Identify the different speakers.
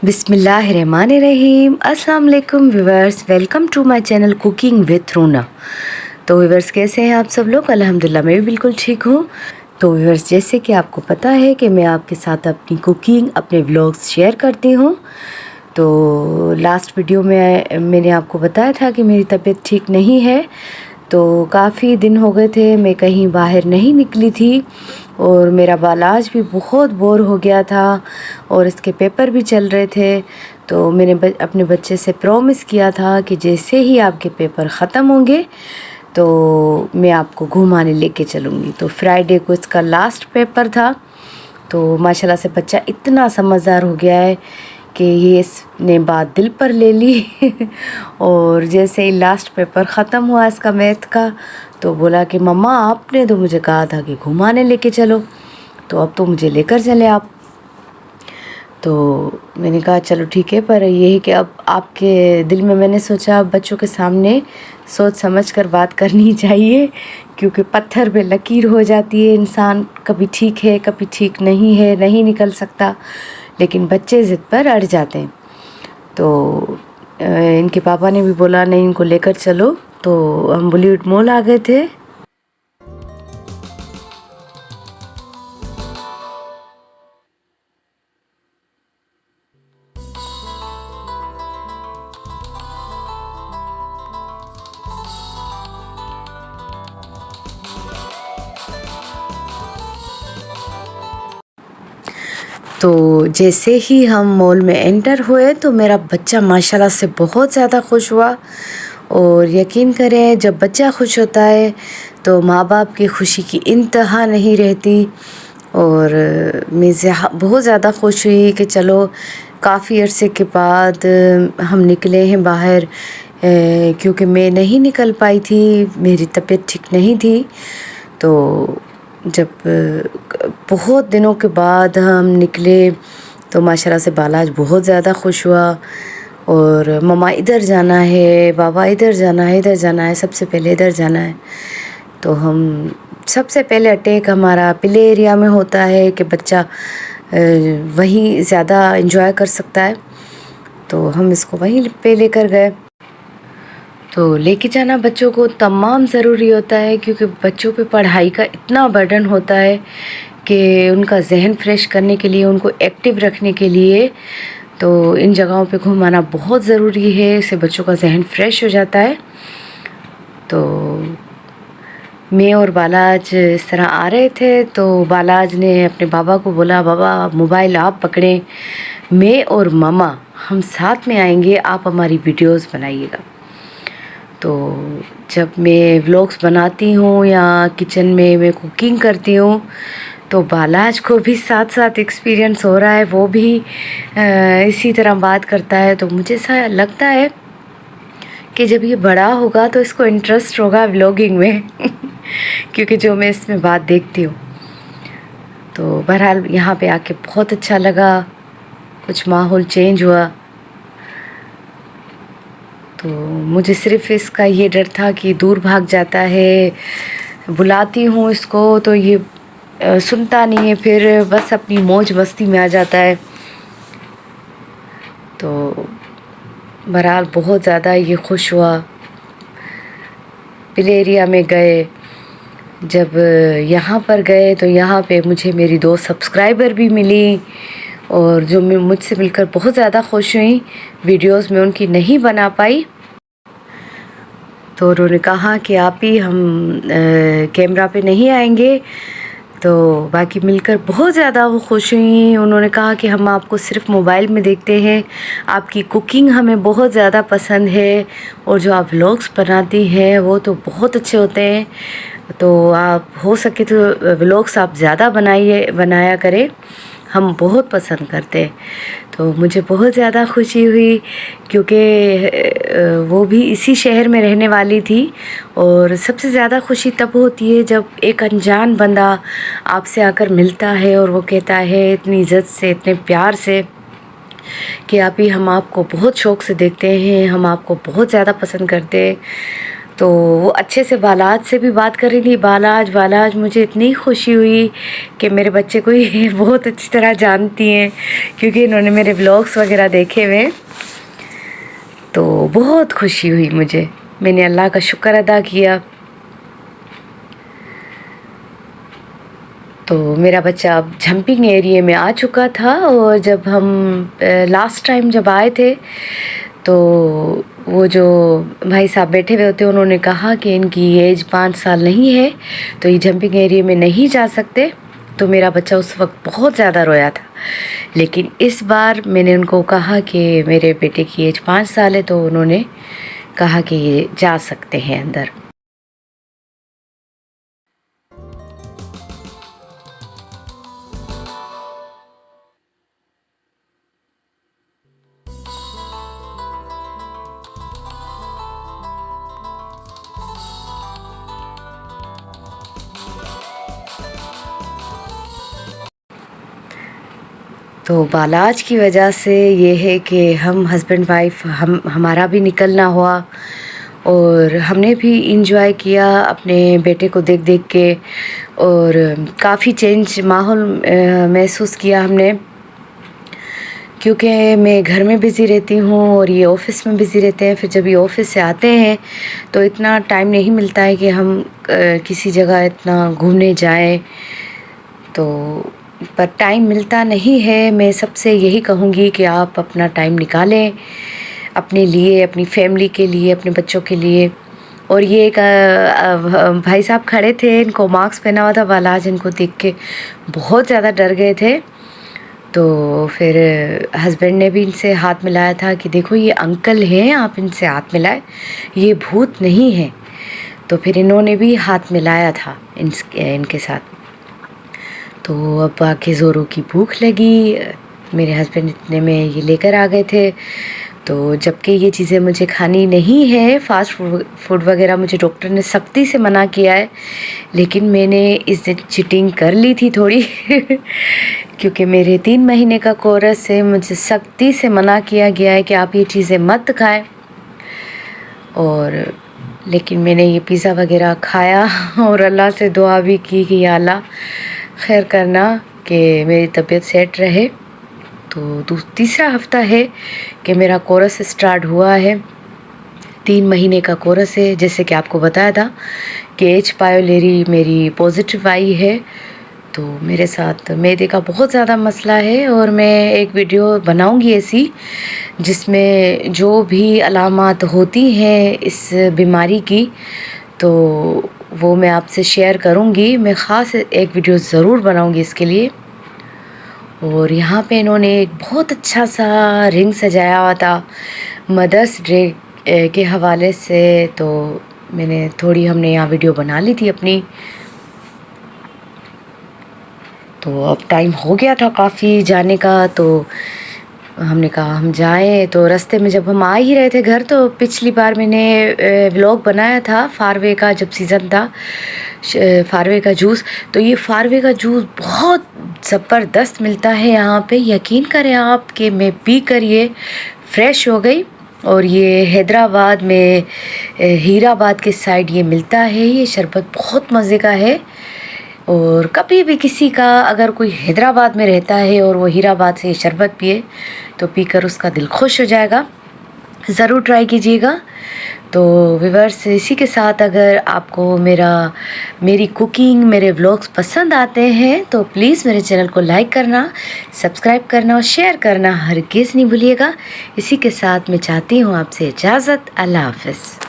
Speaker 1: बिस्मिल्लाहिर्रहमानिर्रहीम। अस्सलाम वालेकुम viewers, welcome to my channel cooking with Runa. तो व्यूअर्स, कैसे हैं आप सब लोग? अल्हम्दुलिल्लाह मैं भी बिल्कुल ठीक हूँ। तो व्यूअर्स, जैसे कि आपको पता है कि मैं आपके साथ अपनी कुकिंग, अपने व्लॉग्स शेयर करती हूँ। तो लास्ट वीडियो में मैंने आपको बताया था कि मेरी तबीयत ठीक नहीं है, तो काफ़ी दिन हो गए थे मैं कहीं बाहर नहीं निकली थी और मेरा बालाज भी बहुत बोर हो गया था और इसके पेपर भी चल रहे थे। तो मैंने अपने बच्चे से प्रॉमिस किया था कि जैसे ही आपके पेपर ख़त्म होंगे तो मैं आपको घुमाने लेके चलूँगी। तो फ्राइडे को इसका लास्ट पेपर था। तो माशाल्लाह से बच्चा इतना समझदार हो गया है कि ये इसने बात दिल पर ले ली और जैसे ही लास्ट पेपर ख़त्म हुआ इसका मैथ का, तो बोला कि मम्मा आपने तो मुझे कहा था कि घुमाने लेके चलो, तो अब तो मुझे लेकर चले आप। तो मैंने कहा चलो ठीक है, पर ये है कि अब आपके दिल में मैंने सोचा बच्चों के सामने सोच समझ कर बात करनी चाहिए, क्योंकि पत्थर पे लकीर हो जाती है। इंसान कभी ठीक है कभी ठीक नहीं है, नहीं निकल सकता, लेकिन बच्चे ज़िद पर अड़ जाते हैं। तो इनके पापा ने भी बोला नहीं इनको लेकर चलो, तो हम बॉलीवुड मॉल आ गए थे। तो जैसे ही हम मॉल में एंटर हुए तो मेरा बच्चा माशाल्लाह से बहुत ज़्यादा खुश हुआ। और यकीन करें, जब बच्चा खुश होता है तो माँ बाप की खुशी की इंतहा नहीं रहती। और मैं बहुत ज़्यादा खुश हुई कि चलो काफ़ी अरसे के बाद हम निकले हैं बाहर, क्योंकि मैं नहीं निकल पाई थी, मेरी तबीयत ठीक नहीं थी। तो जब बहुत दिनों के बाद हम निकले तो माशाल्लाह से बालाज बहुत ज़्यादा खुश हुआ। और मम्मा इधर जाना है, बाबा इधर जाना है, इधर जाना है, सबसे पहले इधर जाना है। तो हम सबसे पहले अटैक हमारा प्ले एरिया में होता है कि बच्चा वहीं ज़्यादा इंजॉय कर सकता है, तो हम इसको वहीं पे लेकर गए। तो लेके जाना बच्चों को तमाम ज़रूरी होता है, क्योंकि बच्चों पे पढ़ाई का इतना बर्डन होता है कि उनका जहन फ्रेश करने के लिए, उनको एक्टिव रखने के लिए तो इन जगहों पे घुमाना बहुत ज़रूरी है। इससे बच्चों का जहन फ्रेश हो जाता है। तो मैं और बालाज इस तरह आ रहे थे, तो बालाज ने अपने बाबा को बोला, बाबा मोबाइल आप पकड़ें, मैं और मामा हम साथ में आएंगे, आप हमारी वीडियोस बनाइएगा। तो जब मैं व्लॉग्स बनाती हूँ या किचन में मैं कुकिंग करती हूँ तो बालाज को भी साथ साथ एक्सपीरियंस हो रहा है, वो भी इसी तरह बात करता है। तो मुझे ऐसा लगता है कि जब ये बड़ा होगा तो इसको इंटरेस्ट होगा व्लॉगिंग में क्योंकि जो मैं इसमें बात देखती हूँ। तो बहरहाल यहाँ पे आके बहुत अच्छा लगा, कुछ माहौल चेंज हुआ। तो मुझे सिर्फ़ इसका ये डर था कि दूर भाग जाता है, बुलाती हूँ इसको तो ये सुनता नहीं है, फिर बस अपनी मौज मस्ती में आ जाता है। तो बहरहाल बहुत ज़्यादा ये खुश हुआ। प्ले एरिया में गए, जब यहाँ पर गए तो यहाँ पे मुझे मेरी 2 सब्सक्राइबर भी मिली और जो मैं मुझसे मिलकर बहुत ज़्यादा खुश हुई। वीडियोस में उनकी नहीं बना पाई, तो उन्होंने कहा कि आप ही, हम कैमरा पे नहीं आएंगे। तो बाकी मिलकर बहुत ज़्यादा वो खुश हुई। उन्होंने कहा कि हम आपको सिर्फ मोबाइल में देखते हैं, आपकी कुकिंग हमें बहुत ज़्यादा पसंद है और जो आप व्लॉग्स बनाती हैं वो तो बहुत अच्छे होते हैं, तो आप हो सके तो व्लॉग्स आप ज़्यादा बनाया करें, हम बहुत पसंद करते हैं। तो मुझे बहुत ज़्यादा खुशी हुई, क्योंकि वो भी इसी शहर में रहने वाली थी। और सबसे ज़्यादा खुशी तब होती है जब एक अनजान बंदा आपसे आकर मिलता है और वो कहता है इतनी इज़्ज़त से, इतने प्यार से कि आप ही, हम आपको बहुत शौक़ से देखते हैं, हम आपको बहुत ज़्यादा पसंद करते हैं। तो वो अच्छे से बालाज से भी बात कर रही थी, बालाज बालाज। मुझे इतनी खुशी हुई कि मेरे बच्चे को ये बहुत अच्छी तरह जानती हैं, क्योंकि इन्होंने मेरे व्लॉग्स वगैरह देखे हुए। तो बहुत खुशी हुई मुझे, मैंने अल्लाह का शुक्र अदा किया। तो मेरा बच्चा अब जंपिंग एरिया में आ चुका था, और जब हम लास्ट टाइम जब आए थे तो वो जो भाई साहब बैठे हुए होते उन्होंने कहा कि इनकी एज 5 साल नहीं है, तो ये जंपिंग एरिया में नहीं जा सकते। तो मेरा बच्चा उस वक्त बहुत ज़्यादा रोया था, लेकिन इस बार मैंने उनको कहा कि मेरे बेटे की एज 5 साल है, तो उन्होंने कहा कि ये जा सकते हैं अंदर। तो बालाज की वजह से ये है कि हम हस्बैंड वाइफ हमारा भी निकलना हुआ, और हमने भी इंजॉय किया अपने बेटे को देख देख के, और काफ़ी चेंज माहौल महसूस किया हमने, क्योंकि मैं घर में बिज़ी रहती हूँ और ये ऑफ़िस में बिज़ी रहते हैं। फिर जब ये ऑफ़िस से आते हैं तो इतना टाइम नहीं मिलता है कि हम किसी जगह इतना घूमने जाएं, तो पर टाइम मिलता नहीं है। मैं सबसे यही कहूँगी कि आप अपना टाइम निकालें अपने लिए, अपनी फैमिली के लिए, अपने बच्चों के लिए। और ये एक भाई साहब खड़े थे, इनको मास्क पहना हुआ था, बालाज इनको देख के बहुत ज़्यादा डर गए थे। तो फिर हस्बैंड ने भी इनसे हाथ मिलाया था कि देखो ये अंकल हैं, आप इनसे हाथ मिलाएं, ये भूत नहीं है। तो फिर इन्होंने भी हाथ मिलाया था इनके साथ। तो अब आके ज़ोरों की भूख लगी, मेरे हस्बैंड इतने में ये लेकर आ गए थे। तो जबकि ये चीज़ें मुझे खानी नहीं है, फ़ास्ट फूड वगैरह मुझे डॉक्टर ने सख्ती से मना किया है, लेकिन मैंने इस दिन चीटिंग कर ली थी थोड़ी क्योंकि मेरे 3 महीने का कोर्स है, मुझे सख्ती से मना किया गया है कि आप ये चीज़ें मत खाएं। और लेकिन मैंने ये पिज़्ज़ा वगैरह खाया और अल्लाह से दुआ भी की कि या अल्लाह खैर करना कि मेरी तबीयत सेट रहे। तो तीसरा हफ़्ता है कि मेरा कोर्स स्टार्ट हुआ है, 3 महीने का कोर्स है। जैसे कि आपको बताया था कि एच पाइलोरी मेरी पॉजिटिव आई है, तो मेरे साथ मैदे का बहुत ज़्यादा मसला है, और मैं एक वीडियो बनाऊंगी ऐसी जिसमें जो भी अलामात होती हैं इस बीमारी की, तो वो मैं आपसे शेयर करूंगी। मैं ख़ास एक वीडियो ज़रूर बनाऊंगी इसके लिए। और यहाँ पे इन्होंने एक बहुत अच्छा सा रिंग सजाया हुआ था मदर्स डे के हवाले से, तो मैंने थोड़ी हमने यहाँ वीडियो बना ली थी अपनी। तो अब टाइम हो गया था काफ़ी जाने का, तो हमने कहा हम जाएं। तो रास्ते में जब हम आ ही रहे थे घर, तो पिछली बार मैंने व्लॉग बनाया था फारवे का, जब सीज़न था फारवे का जूस। तो ये फारवे का जूस बहुत ज़बरदस्त मिलता है यहाँ पे, यकीन करें आप कि मैं पी कर ये फ्रेश हो गई। और ये हैदराबाद में हीराबाद के साइड ये मिलता है, ये शरबत बहुत मज़े का है। और कभी भी किसी का अगर कोई हैदराबाद में रहता है और वो हीराबाद से शरबत पिए, तो पीकर उसका दिल खुश हो जाएगा। ज़रूर ट्राई कीजिएगा। तो व्यूअर्स, इसी के साथ अगर आपको मेरी कुकिंग, मेरे व्लॉग्स पसंद आते हैं तो प्लीज़ मेरे चैनल को लाइक करना, सब्सक्राइब करना और शेयर करना हरगिज़ नहीं भूलिएगा। इसी के साथ मैं चाहती हूँ आपसे इजाज़त। अल्लाह हाफ़िज़।